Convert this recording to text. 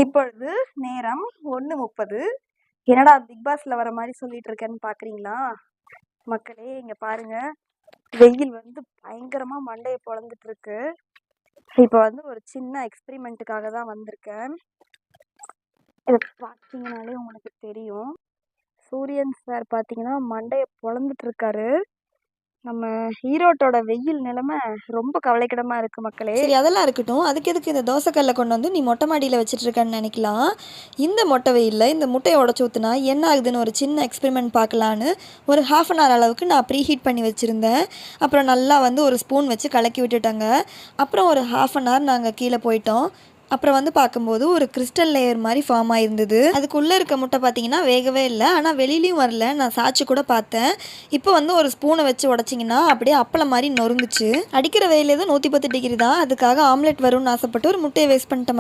இப்பொழுது நேரம் 1:30. என்னடா பிக் பாஸ்ல வர மாதிரி சொல்லிட்டு இருக்கேன்னு பாக்குறீங்களா? மக்களே இங்க பாருங்க, வெயில் வந்து பயங்கரமா மண்டையை பொழந்துட்டு இருக்கு. இப்போ வந்து ஒரு சின்ன எக்ஸ்பெரிமெண்ட்டுக்காக தான் வந்திருக்கேன். இதை பார்த்தீங்கனாலே உங்களுக்கு தெரியும். சூரியன் சார் பார்த்தீங்கன்னா மண்டையை பொழந்துட்டு இருக்காரு. நம்ம ஈரோட்டோட வெயில் நிலைமை ரொம்ப கவலைக்கிடமா இருக்கு மக்களே. சரி, அதெல்லாம் இருக்கட்டும். அதுக்கு எதுக்கு இந்த தோசைக்கல்லை கொண்டு வந்து நீ மொட்டை மாடியில் வச்சுட்ருக்கன்னு நினைக்கலாம். இந்த மொட்டை வெயிலில் இந்த முட்டையை உடச்சி ஊற்றுனா என்ன ஆகுதுன்னு ஒரு சின்ன எக்ஸ்பெரிமெண்ட் பார்க்கலான்னு ஒரு 1/2 hour அளவுக்கு நான் ப்ரீ ஹீட் பண்ணி வச்சுருந்தேன். அப்புறம் நல்லா வந்து ஒரு ஸ்பூன் வச்சு கலக்கி விட்டுட்டேங்க. அப்புறம் ஒரு 1/2 hour நாங்கள் கீழே போயிட்டோம். அப்புறம் வந்து பார்க்கும்போது ஒரு கிறிஸ்டல் லேயர் மாதிரி ஃபார்ம் ஆயிருந்தது. அதுக்குள்ளே இருக்க முட்டை பார்த்தீங்கன்னா வேகவே இல்லை, ஆனால் வெளியிலையும் வரல. நான் சாய்ச்சி கூட பார்த்தேன். இப்போ வந்து ஒரு ஸ்பூனை வச்சு உடச்சிங்கன்னா அப்படியே அப்பளம் மாதிரி நொறுங்குச்சு. அடிக்கிற வெயில் எதுவும் 110 டிகிரி தான். அதுக்காக ஆம்லெட் வரும்னு ஆசைப்பட்டு ஒரு முட்டையை வேஸ்ட் பண்ணிட்டேன்.